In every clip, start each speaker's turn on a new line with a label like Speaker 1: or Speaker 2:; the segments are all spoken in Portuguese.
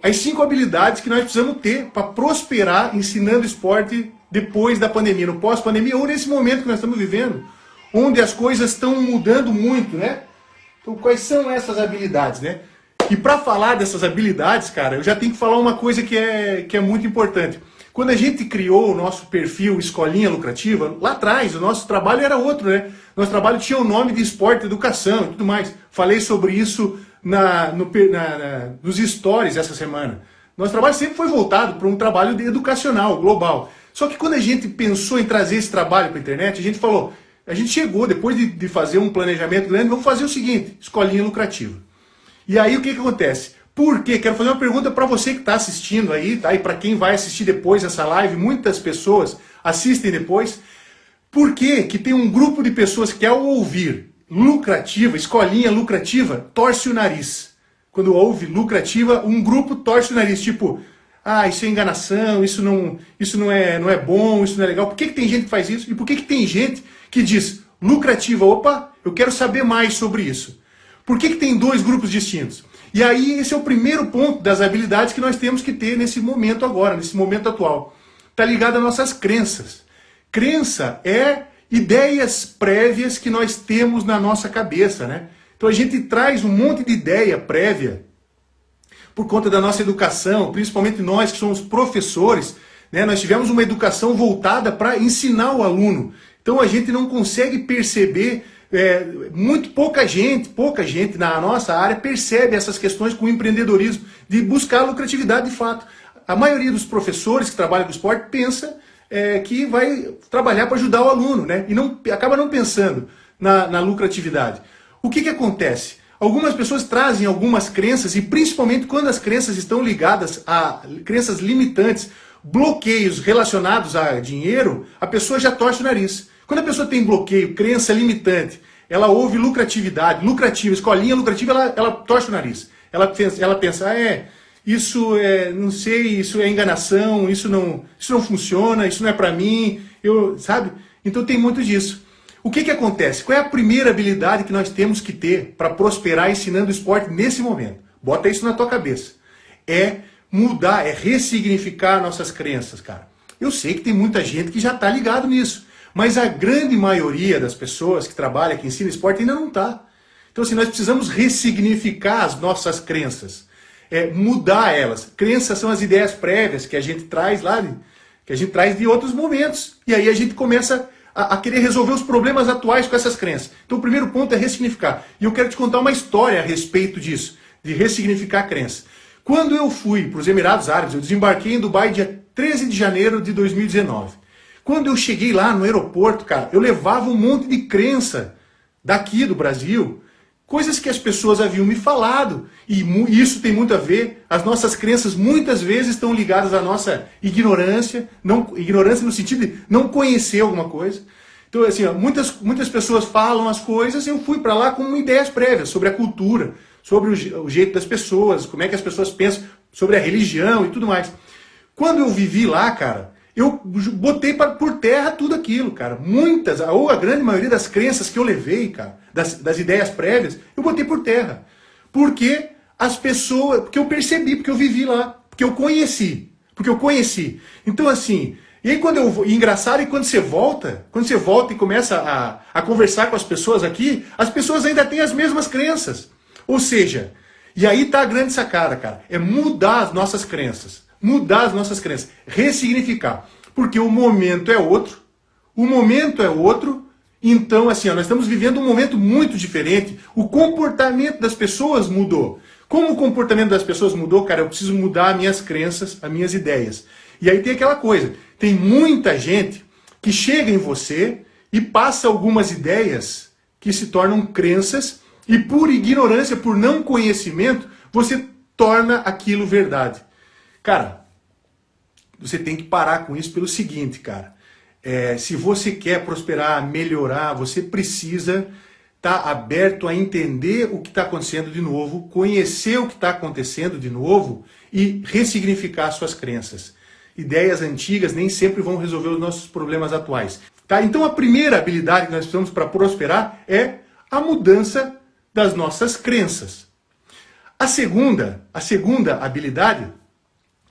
Speaker 1: as 5 habilidades que nós precisamos ter para prosperar ensinando esporte depois da pandemia, no pós-pandemia ou nesse momento que nós estamos vivendo, onde as coisas estão mudando muito, né? Então, quais são essas habilidades, né? E para falar dessas habilidades, cara, eu já tenho que falar uma coisa que é muito importante. Quando a gente criou o nosso perfil Escolinha Lucrativa, lá atrás o nosso trabalho era outro, né? Nosso trabalho tinha o nome de Esporte e Educação e tudo mais. Falei sobre isso nos stories essa semana. Nosso trabalho sempre foi voltado para um trabalho educacional, global. Só que quando a gente pensou em trazer esse trabalho para a internet, a gente falou, a gente chegou, depois de fazer um planejamento grande, vamos fazer o seguinte, Escolinha Lucrativa. E aí o que acontece? Por quê? Quero fazer uma pergunta para você que está assistindo aí, tá? E para quem vai assistir depois essa live, muitas pessoas assistem depois. Por que que tem um grupo de pessoas que ao ouvir lucrativa, escolinha lucrativa, torce o nariz? Quando ouve lucrativa, um grupo torce o nariz, tipo, isso é enganação, isso não é bom, isso não é legal. Por que tem gente que faz isso? E por que tem gente que diz lucrativa, opa, eu quero saber mais sobre isso? Por que tem 2 grupos distintos? E aí esse é o primeiro ponto das habilidades que nós temos que ter nesse momento agora, nesse momento atual. Está ligado às nossas crenças. Crença é ideias prévias que nós temos na nossa cabeça, né? Então a gente traz um monte de ideia prévia por conta da nossa educação, principalmente nós que somos professores, né? Nós tivemos uma educação voltada para ensinar o aluno. Então a gente não consegue perceber, pouca gente na nossa área percebe essas questões com o empreendedorismo, de buscar lucratividade de fato. A maioria dos professores que trabalham com esporte pensa que vai trabalhar para ajudar o aluno, né? E acaba não pensando na lucratividade. O que acontece? Algumas pessoas trazem algumas crenças, e principalmente quando as crenças estão ligadas a crenças limitantes, bloqueios relacionados a dinheiro, a pessoa já torce o nariz. Quando a pessoa tem bloqueio, crença limitante, ela ouve lucratividade, escolinha lucrativa, ela torce o nariz. Ela pensa, não sei, isso é enganação, isso não funciona, isso não é pra mim, sabe? Então tem muito disso. O que acontece? Qual é a primeira habilidade que nós temos que ter para prosperar ensinando esporte nesse momento? Bota isso na tua cabeça. É mudar, é ressignificar nossas crenças, cara. Eu sei que tem muita gente que já está ligado nisso, mas a grande maioria das pessoas que trabalham, que ensinam esporte, ainda não está. Então, assim, nós precisamos ressignificar as nossas crenças, mudar elas. Crenças são as ideias prévias que a gente traz que a gente traz de outros momentos. E aí a gente começa a querer resolver os problemas atuais com essas crenças. Então, o primeiro ponto é ressignificar. E eu quero te contar uma história a respeito disso, de ressignificar a crença. Quando eu fui para os Emirados Árabes, eu desembarquei em Dubai dia 13 de janeiro de 2019. Quando eu cheguei lá no aeroporto, cara, eu levava um monte de crença daqui do Brasil, coisas que as pessoas haviam me falado. E isso tem muito a ver, as nossas crenças muitas vezes estão ligadas à nossa ignorância, ignorância no sentido de não conhecer alguma coisa. Então, assim, muitas pessoas falam as coisas, eu fui para lá com ideias prévias sobre a cultura, sobre o jeito das pessoas, como é que as pessoas pensam, sobre a religião e tudo mais. Quando eu vivi lá, cara, eu botei por terra tudo aquilo, cara. Muitas, ou a grande maioria das crenças que eu levei, cara, das ideias prévias, eu botei por terra. Porque porque eu percebi, porque eu vivi lá, porque eu conheci. Então, assim, e aí engraçado é quando você volta e começa a conversar com as pessoas aqui, as pessoas ainda têm as mesmas crenças. Ou seja, e aí tá a grande sacada, cara, é mudar as nossas crenças, ressignificar, porque o momento é outro, então assim, nós estamos vivendo um momento muito diferente, o comportamento das pessoas mudou. Como o comportamento das pessoas mudou, cara, eu preciso mudar as minhas crenças, as minhas ideias. E aí tem aquela coisa, tem muita gente que chega em você e passa algumas ideias que se tornam crenças, e por ignorância, por não conhecimento, você torna aquilo verdade. Cara, você tem que parar com isso pelo seguinte, cara. Se você quer prosperar, melhorar, você precisa estar aberto a entender o que está acontecendo de novo, conhecer o que está acontecendo de novo e ressignificar suas crenças. Ideias antigas nem sempre vão resolver os nossos problemas atuais. Tá? Então a primeira habilidade que nós precisamos para prosperar é a mudança das nossas crenças. A segunda habilidade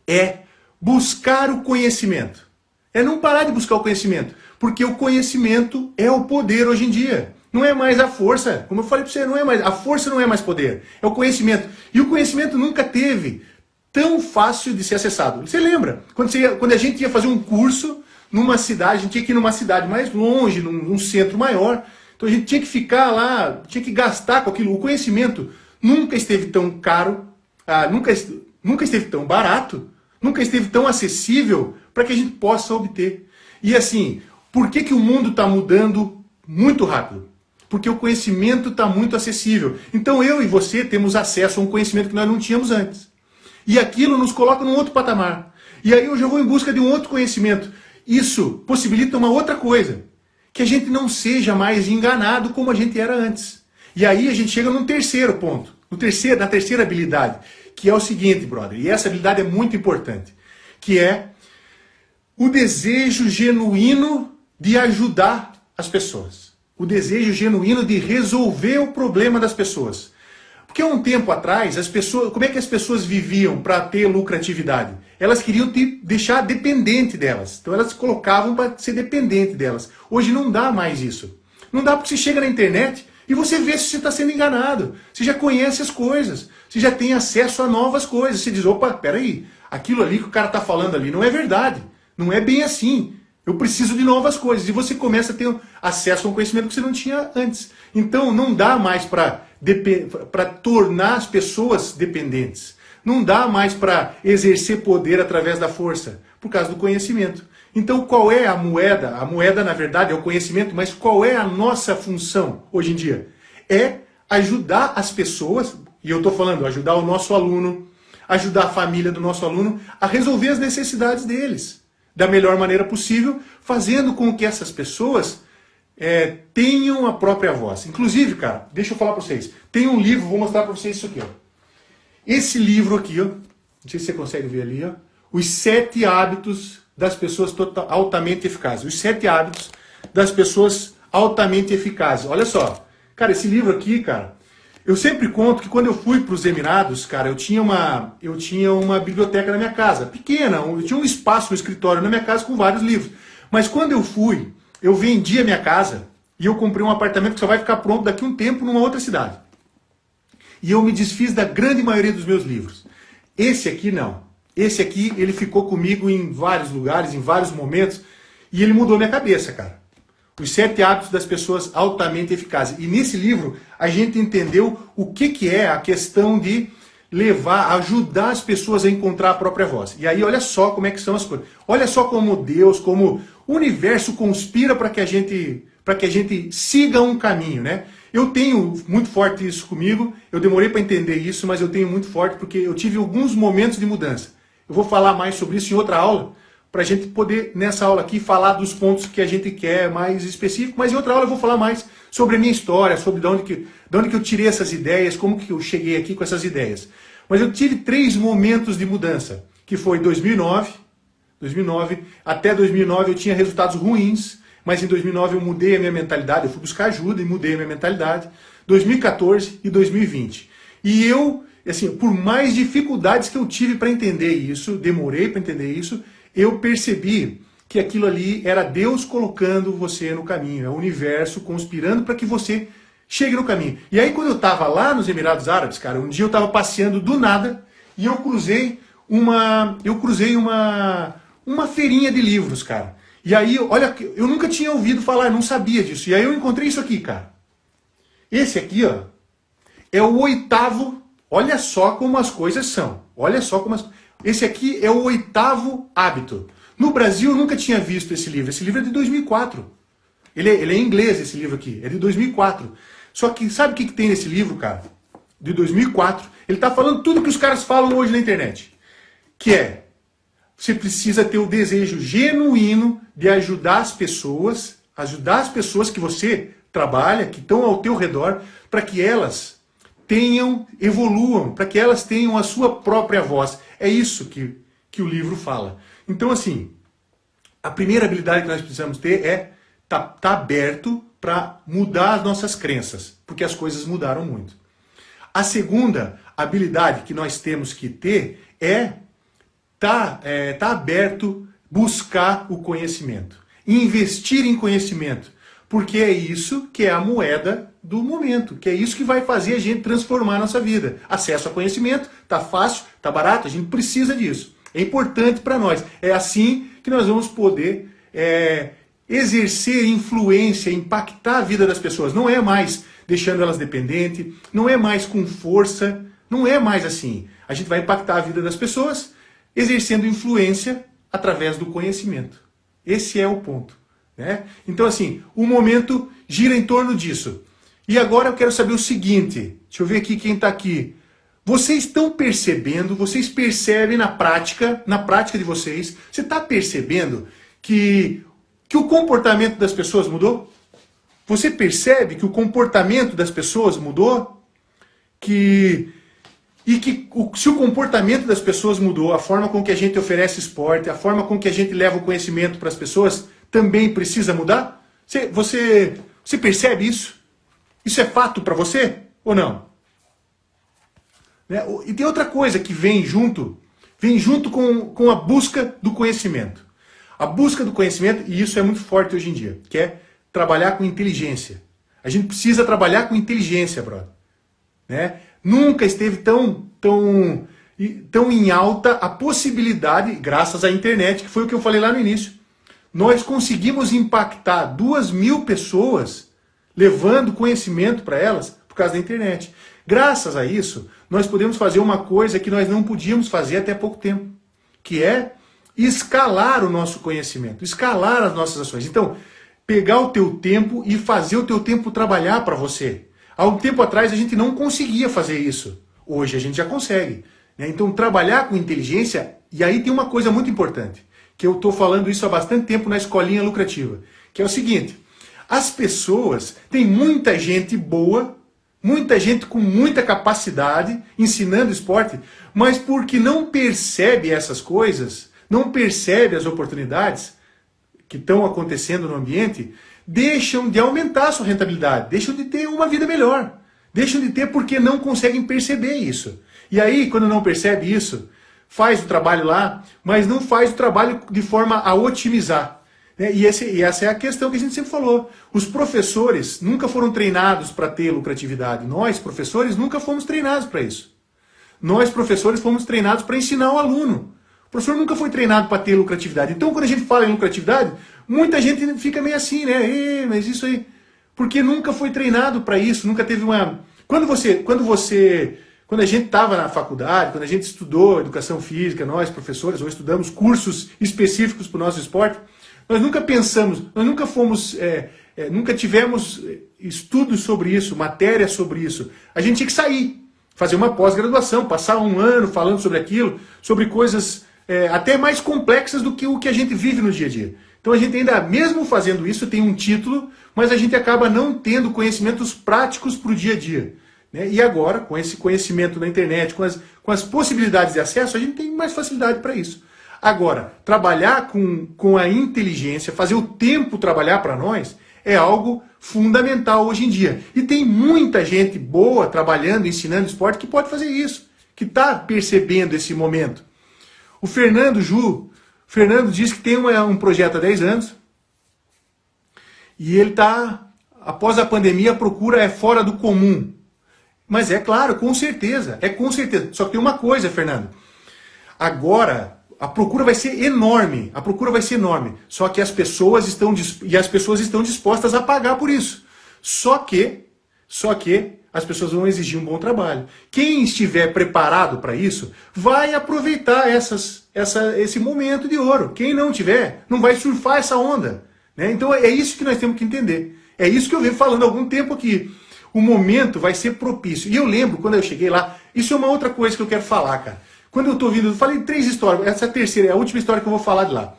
Speaker 1: é buscar o conhecimento. É não parar de buscar o conhecimento, porque o conhecimento é o poder hoje em dia. Não é mais a força, como eu falei para você, a força não é mais poder, é o conhecimento. E o conhecimento nunca teve tão fácil de ser acessado. Você lembra? Quando a gente ia fazer um curso numa cidade, a gente tinha que ir numa cidade mais longe, num centro maior, então a gente tinha que ficar lá, tinha que gastar com aquilo. O conhecimento nunca esteve tão caro, nunca esteve tão barato, nunca esteve tão acessível para que a gente possa obter. E assim, por que o mundo está mudando muito rápido? Porque o conhecimento está muito acessível. Então eu e você temos acesso a um conhecimento que nós não tínhamos antes. E aquilo nos coloca num outro patamar. E aí eu já vou em busca de um outro conhecimento. Isso possibilita uma outra coisa. Que a gente não seja mais enganado como a gente era antes. E aí a gente chega num terceiro ponto. Na terceira habilidade. Que é o seguinte, brother. E essa habilidade é muito importante. Que é o desejo genuíno de ajudar as pessoas. O desejo genuíno de resolver o problema das pessoas. Porque um tempo atrás, como é que as pessoas viviam para ter lucratividade? Elas queriam te deixar dependente delas. Então elas se colocavam para ser dependente delas. Hoje não dá mais isso. Não dá porque você chega na internet e você vê se você está sendo enganado. Você já conhece as coisas. Você já tem acesso a novas coisas. Você diz, opa, peraí, aquilo ali que o cara está falando ali não é verdade. Não é bem assim. Eu preciso de novas coisas. E você começa a ter acesso a um conhecimento que você não tinha antes. Então não dá mais para tornar as pessoas dependentes. Não dá mais para exercer poder através da força, por causa do conhecimento. Então qual é a moeda? A moeda, na verdade, é o conhecimento, mas qual é a nossa função hoje em dia? É ajudar as pessoas, e eu estou falando, ajudar o nosso aluno, ajudar a família do nosso aluno a resolver as necessidades deles da melhor maneira possível, fazendo com que essas pessoas tenham a própria voz. Inclusive, cara, deixa eu falar para vocês, tem um livro, vou mostrar para vocês isso aqui, ó. Esse livro aqui, ó, não sei se você consegue ver ali, ó, Os 7 Hábitos das Pessoas Altamente Eficazes. Os 7 Hábitos das Pessoas Altamente Eficazes. Olha só, cara, esse livro aqui, cara, eu sempre conto que quando eu fui para os Emirados, cara, eu tinha uma biblioteca na minha casa, pequena, eu tinha um espaço no escritório na minha casa com vários livros. Mas quando eu fui, eu vendi a minha casa e eu comprei um apartamento que só vai ficar pronto daqui a um tempo numa outra cidade. E eu me desfiz da grande maioria dos meus livros. Esse aqui não. Esse aqui, ele ficou comigo em vários lugares, em vários momentos, e ele mudou minha cabeça, cara. Os 7 Hábitos das Pessoas Altamente Eficazes. E nesse livro, a gente entendeu o que é a questão de ajudar as pessoas a encontrar a própria voz. E aí, olha só como é que são as coisas. Olha só como Deus, como o universo conspira para que a gente siga um caminho, né? Eu tenho muito forte isso comigo, eu demorei para entender isso, mas eu tenho muito forte porque eu tive alguns momentos de mudança. Eu vou falar mais sobre isso em outra aula, para a gente poder, nessa aula aqui, falar dos pontos que a gente quer mais específico, mas em outra aula eu vou falar mais sobre a minha história, sobre de onde que eu tirei essas ideias, como que eu cheguei aqui com essas ideias. Mas eu tive 3 momentos de mudança, que foi 2009, até 2009 eu tinha resultados ruins, mas em 2009 eu mudei a minha mentalidade, eu fui buscar ajuda e mudei a minha mentalidade, 2014 e 2020. E eu, assim, por mais dificuldades que eu tive para entender isso, demorei para entender isso, eu percebi que aquilo ali era Deus colocando você no caminho, é o universo conspirando para que você chegue no caminho. E aí quando eu estava lá nos Emirados Árabes, cara, um dia eu estava passeando do nada e eu cruzei uma feirinha de livros, cara. E aí, olha, eu nunca tinha ouvido falar, não sabia disso. E aí eu encontrei isso aqui, cara. Esse aqui, ó, é o 8º, olha só como as coisas são. Olha só como esse aqui é o 8º hábito. No Brasil eu nunca tinha visto esse livro. Esse livro é de 2004. Ele é em inglês, esse livro aqui. É de 2004. Só que sabe o que tem nesse livro, cara? De 2004. Ele tá falando tudo que os caras falam hoje na internet. Que é, você precisa ter o desejo genuíno de ajudar as pessoas que você trabalha, que estão ao teu redor, para que elas evoluam, para que elas tenham a sua própria voz. É isso que o livro fala. Então, assim, a primeira habilidade que nós precisamos ter é tá aberto para mudar as nossas crenças, porque as coisas mudaram muito. A segunda A habilidade que nós temos que ter é tá aberto, buscar o conhecimento, investir em conhecimento, porque é isso que é a moeda do momento, que é isso que vai fazer a gente transformar a nossa vida. Acesso a conhecimento, tá fácil, tá barato, a gente precisa disso. É importante para nós. É assim que nós vamos poder exercer influência, impactar a vida das pessoas. Não é mais deixando elas dependentes, não é mais com força, não é mais assim. A gente vai impactar a vida das pessoas exercendo influência através do conhecimento. Esse é o ponto, né? Então, assim, o momento gira em torno disso. E agora eu quero saber o seguinte, deixa eu ver aqui quem está aqui. Vocês estão percebendo, vocês percebem na prática de vocês, você está percebendo que o comportamento das pessoas mudou? Você percebe que o comportamento das pessoas mudou? Se o comportamento das pessoas mudou, a forma com que a gente oferece esporte, a forma com que a gente leva o conhecimento para as pessoas, também precisa mudar? Você percebe isso? Isso é fato para você ou não? Né? E tem outra coisa que vem junto com a busca do conhecimento. A busca do conhecimento, e isso é muito forte hoje em dia, que é trabalhar com inteligência. A gente precisa trabalhar com inteligência, brother. Né? Nunca esteve tão em alta a possibilidade, graças à internet, que foi o que eu falei lá no início. Nós conseguimos impactar 2.000 pessoas levando conhecimento para elas por causa da internet. Graças a isso, nós podemos fazer uma coisa que nós não podíamos fazer até pouco tempo, que é escalar o nosso conhecimento, escalar as nossas ações. Então, pegar o teu tempo e fazer o teu tempo trabalhar para você. Há um tempo atrás a gente não conseguia fazer isso. Hoje a gente já consegue. Né? Então, trabalhar com inteligência, e aí tem uma coisa muito importante, que eu estou falando isso há bastante tempo na Escolinha Lucrativa, que é o seguinte: as pessoas, tem muita gente boa, muita gente com muita capacidade, ensinando esporte, mas porque não percebe essas coisas, não percebe as oportunidades que estão acontecendo no ambiente, deixam de aumentar a sua rentabilidade, deixam de ter uma vida melhor, deixam de ter porque não conseguem perceber isso. E aí, quando não percebe isso, faz o trabalho lá, mas não faz o trabalho de forma a otimizar. E essa é a questão que a gente sempre falou. Os professores nunca foram treinados para ter lucratividade. Nós, professores, nunca fomos treinados para isso. Nós, professores, fomos treinados para ensinar o aluno. O professor nunca foi treinado para ter lucratividade. Então, quando a gente fala em lucratividade, muita gente fica meio assim, né? Mas isso aí... Porque nunca foi treinado para isso, nunca teve uma... Quando a gente estava na faculdade, quando a gente estudou educação física, nós, professores, ou estudamos cursos específicos para o nosso esporte, nós nunca pensamos, nós nunca fomos, nunca tivemos estudos sobre isso, matéria sobre isso. A gente tinha que sair, fazer uma pós-graduação, passar um ano falando sobre aquilo, sobre coisas até mais complexas do que o que a gente vive no dia a dia. Então a gente ainda, mesmo fazendo isso, tem um título, mas a gente acaba não tendo conhecimentos práticos para o dia a dia. Né? E agora, com esse conhecimento na internet, com as possibilidades de acesso, a gente tem mais facilidade para isso. Agora, trabalhar com a inteligência, fazer o tempo trabalhar para nós, é algo fundamental hoje em dia. E tem muita gente boa trabalhando, ensinando esporte que pode fazer isso, que está percebendo esse momento. O Fernando diz que tem um projeto há 10 anos e ele está, após a pandemia, a procura é fora do comum. Mas é claro, com certeza. Só que tem uma coisa, Fernando. Agora... a procura vai ser enorme, só que as pessoas estão dispostas a pagar por isso. Só que as pessoas vão exigir um bom trabalho. Quem estiver preparado para isso, vai aproveitar esse momento de ouro. Quem não tiver, não vai surfar essa onda. Né? Então é isso que nós temos que entender. É isso que eu venho falando há algum tempo aqui. O momento vai ser propício. E eu lembro, quando eu cheguei lá, isso é uma outra coisa que eu quero falar, cara. Quando eu estou vindo, eu falei 3 histórias, essa terceira é a última história que eu vou falar de lá.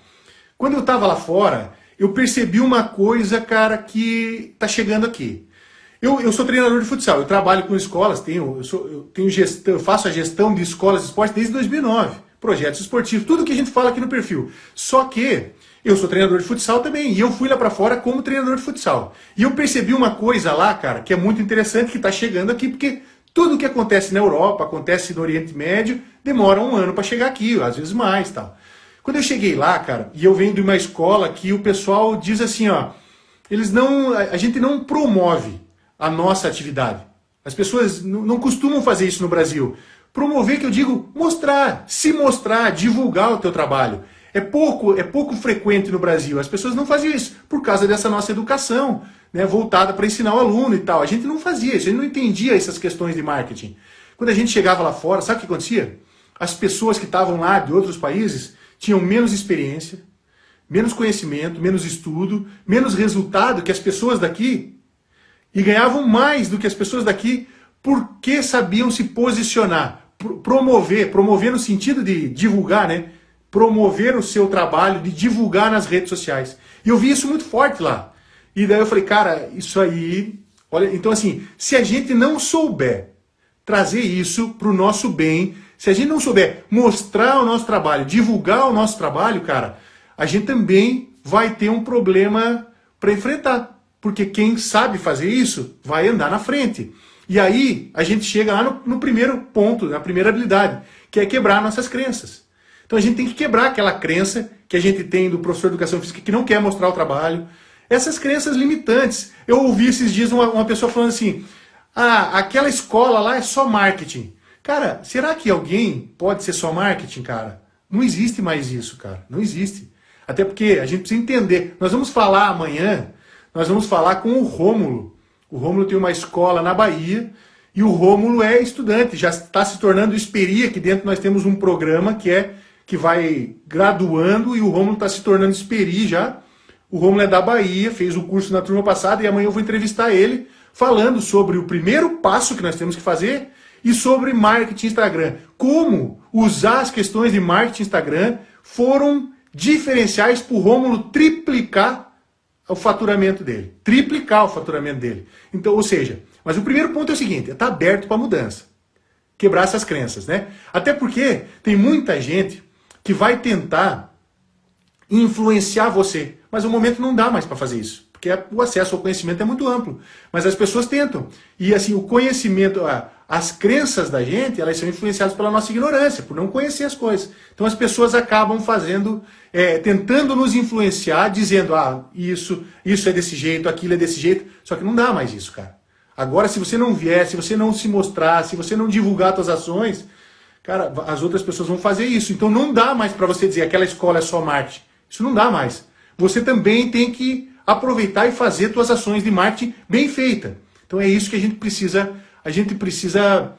Speaker 1: Quando eu estava lá fora, eu percebi uma coisa, cara, que está chegando aqui. Eu sou treinador de futsal, eu trabalho com escolas, eu faço a gestão de escolas de esporte desde 2009, projetos esportivos, tudo que a gente fala aqui no perfil. Só que eu sou treinador de futsal também, e eu fui lá para fora como treinador de futsal. E eu percebi uma coisa lá, cara, que é muito interessante, que está chegando aqui, porque Tudo que acontece na Europa, acontece no Oriente Médio, demora um ano para chegar aqui, às vezes mais, tal. Quando eu cheguei lá, cara, e eu venho de uma escola que o pessoal diz assim, ó, a gente não promove a nossa atividade. As pessoas não costumam fazer isso no Brasil. Promover, que eu digo, mostrar, se mostrar, divulgar o teu trabalho. É pouco frequente no Brasil. As pessoas não faziam isso por causa dessa nossa educação, né, voltada para ensinar o aluno e tal. A gente não fazia isso, a gente não entendia essas questões de marketing. Quando a gente chegava lá fora, sabe o que acontecia? As pessoas que estavam lá de outros países tinham menos experiência, menos conhecimento, menos estudo, menos resultado que as pessoas daqui e ganhavam mais do que as pessoas daqui porque sabiam se posicionar, promover no sentido de divulgar, né? Promover o seu trabalho, de divulgar nas redes sociais. E eu vi isso muito forte lá. E daí eu falei, cara, isso aí... Olha, então assim, se a gente não souber trazer isso para o nosso bem, se a gente não souber mostrar o nosso trabalho, divulgar o nosso trabalho, cara, a gente também vai ter um problema para enfrentar. Porque quem sabe fazer isso vai andar na frente. E aí a gente chega lá no primeiro ponto, na primeira habilidade, que é quebrar nossas crenças. Então a gente tem que quebrar aquela crença que a gente tem do professor de educação física que não quer mostrar o trabalho. Essas crenças limitantes. Eu ouvi esses dias uma pessoa falando assim, aquela escola lá é só marketing. Cara, será que alguém pode ser só marketing, cara? Não existe mais isso, cara. Não existe. Até porque a gente precisa entender. Nós vamos falar amanhã, nós vamos falar com o Rômulo. O Rômulo tem uma escola na Bahia e o Rômulo é estudante, já está se tornando Esperi. Aqui dentro nós temos um programa que vai graduando e o Rômulo está se tornando Esperi já. O Rômulo é da Bahia, fez o curso na turma passada e amanhã eu vou entrevistar ele falando sobre o primeiro passo que nós temos que fazer e sobre marketing Instagram. Como usar as questões de marketing Instagram foram diferenciais para o Rômulo triplicar o faturamento dele. Triplicar o faturamento dele. Então, ou seja, mas o primeiro ponto é o seguinte, é estar aberto para mudança. Quebrar essas crenças, né? Até porque tem muita gente que vai tentar influenciar você, mas o momento não dá mais para fazer isso, porque o acesso ao conhecimento é muito amplo, mas as pessoas tentam. E assim, o conhecimento, as crenças da gente, elas são influenciadas pela nossa ignorância, por não conhecer as coisas. Então as pessoas acabam fazendo, tentando nos influenciar, dizendo, isso é desse jeito, aquilo é desse jeito, só que não dá mais isso, cara. Agora, se você não vier, se você não se mostrar, se você não divulgar suas ações, cara, as outras pessoas vão fazer isso. Então não dá mais para você dizer, aquela escola é só marketing. Isso não dá mais. Você também tem que aproveitar e fazer suas ações de marketing bem feitas. Então é isso que a gente precisa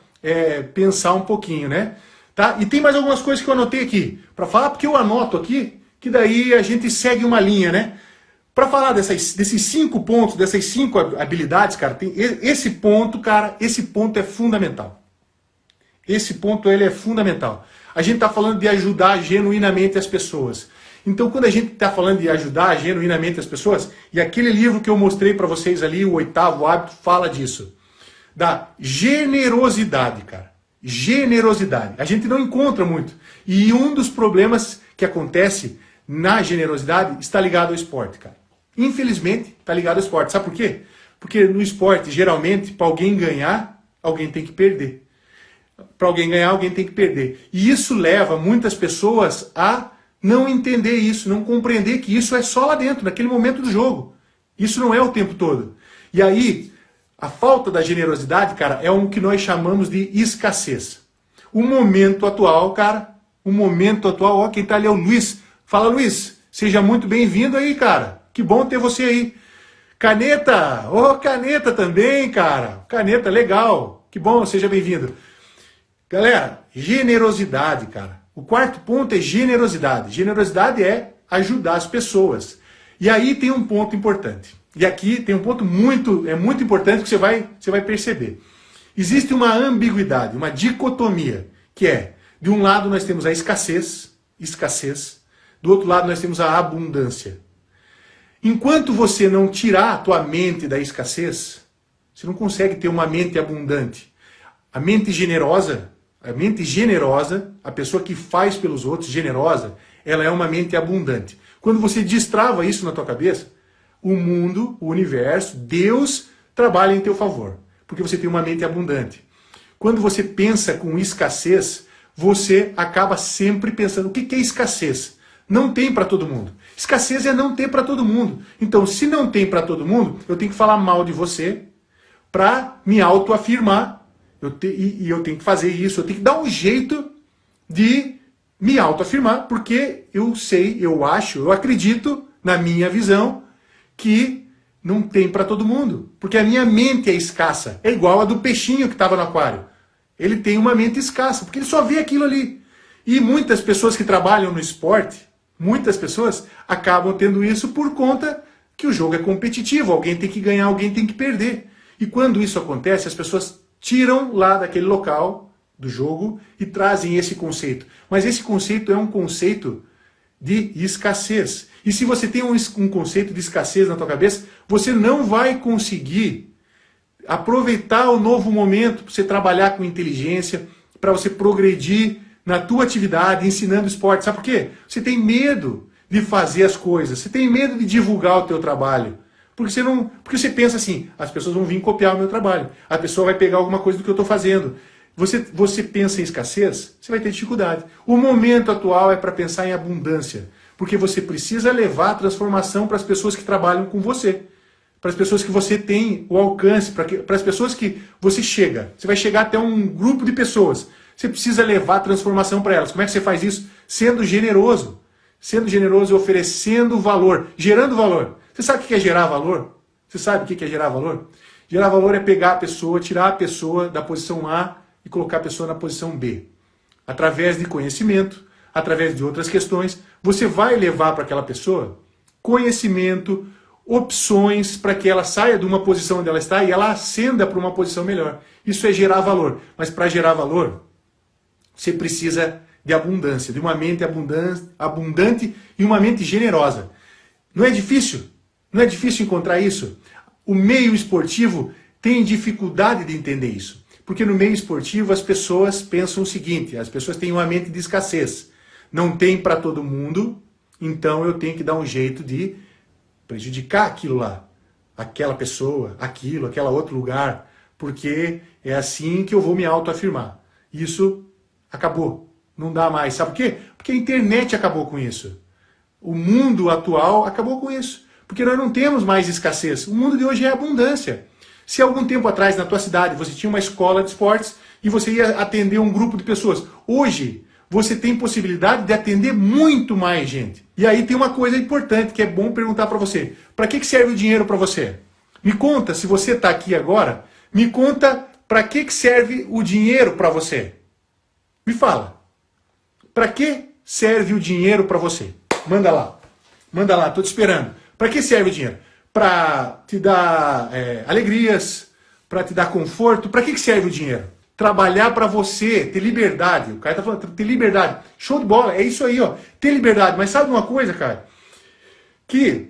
Speaker 1: pensar um pouquinho, né? Tá? E tem mais algumas coisas que eu anotei aqui para falar, porque eu anoto aqui, que daí a gente segue uma linha, né? Para falar desses 5 pontos, dessas 5 habilidades, cara, tem esse ponto, cara, esse ponto é fundamental. Esse ponto ele é fundamental. A gente está falando de ajudar genuinamente as pessoas. Então, quando a gente está falando de ajudar genuinamente as pessoas, e aquele livro que eu mostrei para vocês ali, o 8º Hábito, fala disso. Da generosidade, cara. Generosidade. A gente não encontra muito. E um dos problemas que acontece na generosidade está ligado ao esporte, cara. Infelizmente, está ligado ao esporte. Sabe por quê? Porque no esporte, geralmente, para alguém ganhar, alguém tem que perder. Para alguém ganhar, alguém tem que perder. E isso leva muitas pessoas a não entender isso, não compreender que isso é só lá dentro, naquele momento do jogo. Isso não é o tempo todo. E aí, a falta da generosidade, cara, é o que nós chamamos de escassez. O momento atual, cara, ó, quem tá ali é o Luiz. Fala, Luiz, seja muito bem-vindo aí, cara. Que bom ter você aí. Caneta, Caneta também, cara. Caneta, legal. Que bom, seja bem-vindo. Galera, generosidade, cara. O 4º ponto é generosidade. Generosidade é ajudar as pessoas. E aí tem um ponto importante. E aqui tem um ponto muito importante que você vai perceber. Existe uma ambiguidade, uma dicotomia, que é, de um lado nós temos a escassez, do outro lado nós temos a abundância. Enquanto você não tirar a tua mente da escassez, você não consegue ter uma mente abundante. A mente generosa, a pessoa que faz pelos outros, generosa, ela é uma mente abundante. Quando você destrava isso na tua cabeça, o mundo, o universo, Deus trabalha em teu favor, porque você tem uma mente abundante. quando você pensa com escassez, você acaba sempre pensando, o que é escassez? Não tem para todo mundo. Escassez é não ter para todo mundo. Então, se não tem para todo mundo, eu tenho que falar mal de você para me autoafirmar. E eu tenho que fazer isso, eu tenho que dar um jeito de me autoafirmar, porque eu sei, eu acho, eu acredito, na minha visão, que não tem para todo mundo. Porque a minha mente é escassa. É igual a do peixinho que estava no aquário. Ele tem uma mente escassa, porque ele só vê aquilo ali. E muitas pessoas que trabalham no esporte, muitas pessoas acabam tendo isso por conta que o jogo é competitivo. Alguém tem que ganhar, alguém tem que perder. E quando isso acontece, as pessoas tiram lá daquele local do jogo e trazem esse conceito. Mas esse conceito é um conceito de escassez. E se você tem um conceito de escassez na tua cabeça, você não vai conseguir aproveitar o novo momento para você trabalhar com inteligência, para você progredir na tua atividade, ensinando esporte. Sabe por quê? Você tem medo de fazer as coisas, você tem medo de divulgar o teu trabalho. Porque você pensa assim, as pessoas vão vir copiar o meu trabalho, a pessoa vai pegar alguma coisa do que eu estou fazendo. Você pensa em escassez, você vai ter dificuldade. O momento atual é para pensar em abundância, porque você precisa levar a transformação para as pessoas que trabalham com você, para as pessoas que você tem o alcance, para as pessoas que você chega. Você vai chegar até um grupo de pessoas, você precisa levar a transformação para elas. Como é que você faz isso? Sendo generoso e oferecendo valor, gerando valor. Você sabe o que é gerar valor? Você sabe o que é gerar valor? Gerar valor é pegar a pessoa, tirar a pessoa da posição A e colocar a pessoa na posição B. Através de conhecimento, através de outras questões, você vai levar para aquela pessoa conhecimento, opções para que ela saia de uma posição onde ela está e ela ascenda para uma posição melhor. Isso é gerar valor. Mas para gerar valor, você precisa de abundância, de uma mente abundante e uma mente generosa. Não é difícil? Não é difícil encontrar isso? O meio esportivo tem dificuldade de entender isso. Porque no meio esportivo as pessoas pensam o seguinte, as pessoas têm uma mente de escassez. Não tem para todo mundo, então eu tenho que dar um jeito de prejudicar aquilo lá. Aquela pessoa, aquilo, aquele outro lugar. Porque é assim que eu vou me autoafirmar. Isso acabou. Não dá mais. Sabe por quê? Porque a internet acabou com isso. O mundo atual acabou com isso. Porque nós não temos mais escassez. O mundo de hoje é abundância. Se algum tempo atrás na tua cidade você tinha uma escola de esportes e você ia atender um grupo de pessoas, hoje você tem possibilidade de atender muito mais gente. E aí tem uma coisa importante que é bom perguntar para você. Para que serve o dinheiro para você? Me conta, se você está aqui agora, me conta para que serve o dinheiro para você. Me fala. Para que serve o dinheiro para você? Manda lá. Manda lá, estou te esperando. Para que serve o dinheiro? Para te dar alegrias, para te dar conforto. Para que serve o dinheiro? Trabalhar para você, ter liberdade. O cara está falando, ter liberdade. Show de bola, é isso aí, ó. Ter liberdade. Mas sabe uma coisa, cara? Que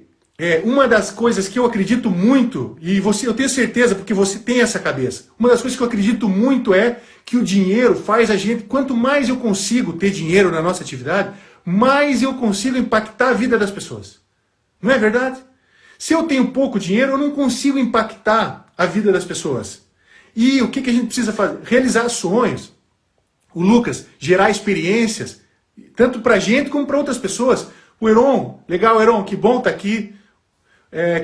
Speaker 1: uma das coisas que eu acredito muito, e eu tenho certeza porque você tem essa cabeça, uma das coisas que eu acredito muito é que o dinheiro faz a gente, quanto mais eu consigo ter dinheiro na nossa atividade, mais eu consigo impactar a vida das pessoas. Não é verdade? Se eu tenho pouco dinheiro, eu não consigo impactar a vida das pessoas. E o que a gente precisa fazer? Realizar sonhos. O Lucas, gerar experiências, tanto para a gente como para outras pessoas. O Heron, legal Heron, que bom estar aqui.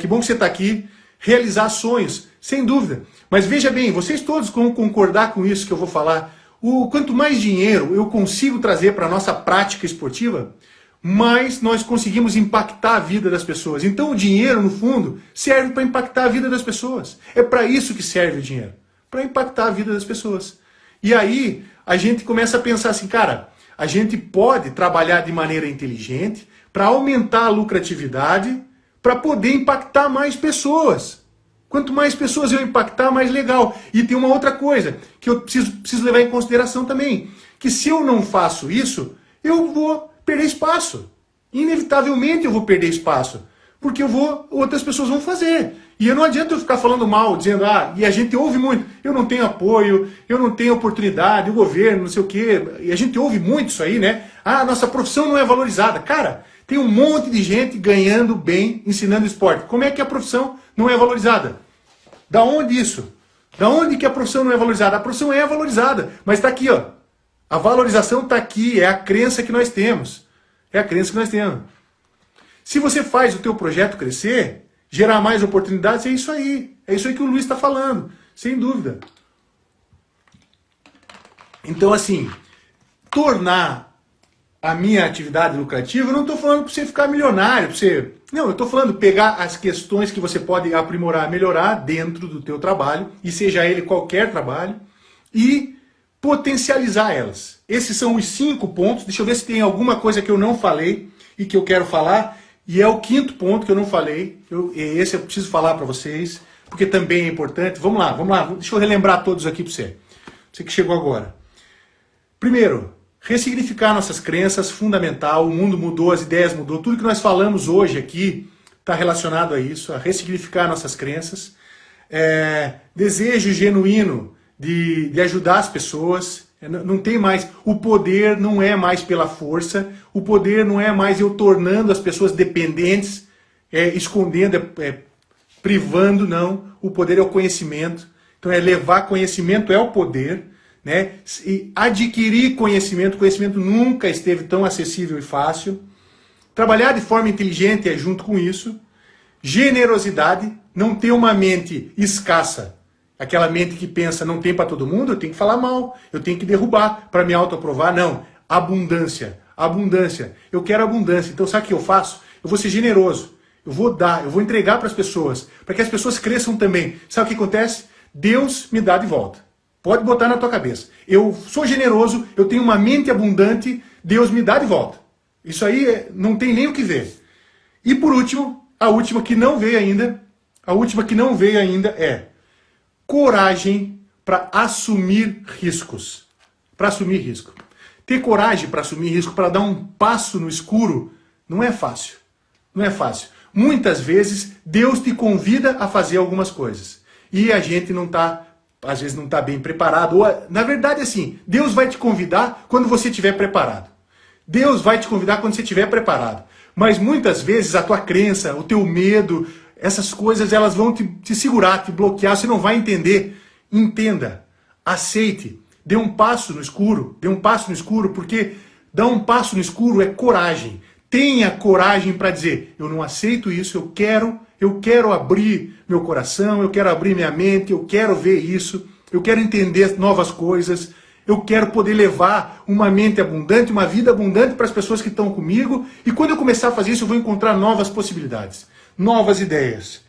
Speaker 1: Que bom que você está aqui. Realizar sonhos, sem dúvida. Mas veja bem, vocês todos vão concordar com isso que eu vou falar. Quanto mais dinheiro eu consigo trazer para a nossa prática esportiva, mais nós conseguimos impactar a vida das pessoas. Então o dinheiro, no fundo, serve para impactar a vida das pessoas. É para isso que serve o dinheiro. Para impactar a vida das pessoas. E aí a gente começa a pensar assim, cara, a gente pode trabalhar de maneira inteligente para aumentar a lucratividade, para poder impactar mais pessoas. Quanto mais pessoas eu impactar, mais legal. E tem uma outra coisa que eu preciso levar em consideração também, que se eu não faço isso, eu vou perder espaço. Inevitavelmente eu vou perder espaço. Porque outras pessoas vão fazer. E não adianta eu ficar falando mal, dizendo, e a gente ouve muito, eu não tenho apoio, eu não tenho oportunidade, o governo, não sei o quê. E a gente ouve muito isso aí, né? A nossa profissão não é valorizada. Cara, tem um monte de gente ganhando bem, ensinando esporte. Como é que a profissão não é valorizada? Da onde isso? Da onde que a profissão não é valorizada? A profissão é valorizada, mas está aqui, ó. A valorização está aqui, é a crença que nós temos. É a crença que nós temos. Se você faz o teu projeto crescer, gerar mais oportunidades, é isso aí. É isso aí que o Luiz está falando, sem dúvida. Então, assim, tornar a minha atividade lucrativa, eu não estou falando para você ficar milionário, para você... Não, eu estou falando pegar as questões que você pode aprimorar, melhorar dentro do teu trabalho, e seja ele qualquer trabalho, e potencializar elas. Esses são os 5 pontos. Deixa eu ver se tem alguma coisa que eu não falei e que eu quero falar. E é o 5º ponto que eu não falei. Esse eu preciso falar para vocês, porque também é importante. Vamos lá. Deixa eu relembrar todos aqui para você. Você que chegou agora. Primeiro, ressignificar nossas crenças, fundamental. O mundo mudou, as ideias mudou. Tudo que nós falamos hoje aqui está relacionado a isso, a ressignificar nossas crenças. Desejo genuíno de ajudar as pessoas. Não tem mais, o poder não é mais pela força, o poder não é mais eu tornando as pessoas dependentes, escondendo, privando, não. O poder é o conhecimento. Então levar conhecimento é o poder, né? E adquirir conhecimento nunca esteve tão acessível e fácil. Trabalhar de forma inteligente é junto com isso. Generosidade, não ter uma mente escassa. Aquela mente que pensa, não tem para todo mundo, eu tenho que falar mal, eu tenho que derrubar para me autoaprovar. Não, abundância, abundância. Eu quero abundância, então sabe o que eu faço? Eu vou ser generoso, eu vou dar, eu vou entregar para as pessoas, para que as pessoas cresçam também. Sabe o que acontece? Deus me dá de volta. Pode botar na tua cabeça. Eu sou generoso, eu tenho uma mente abundante, Deus me dá de volta. Isso aí não tem nem o que ver. E por último, a última que não veio ainda é coragem para assumir riscos. Para assumir risco. Ter coragem para assumir risco, para dar um passo no escuro, não é fácil. Não é fácil. Muitas vezes, Deus te convida a fazer algumas coisas. E a gente não está, às vezes não está bem preparado. Ou, na verdade, assim, Deus vai te convidar quando você estiver preparado. Deus vai te convidar quando você estiver preparado. Mas muitas vezes a tua crença, o teu medo, essas coisas elas vão te segurar, te bloquear, você não vai entender. Entenda, aceite, dê um passo no escuro, porque dar um passo no escuro é coragem. Tenha coragem para dizer, eu não aceito isso, eu quero abrir meu coração, eu quero abrir minha mente, eu quero ver isso, eu quero entender novas coisas, eu quero poder levar uma mente abundante, uma vida abundante para as pessoas que estão comigo, e quando eu começar a fazer isso, eu vou encontrar novas possibilidades. Novas ideias.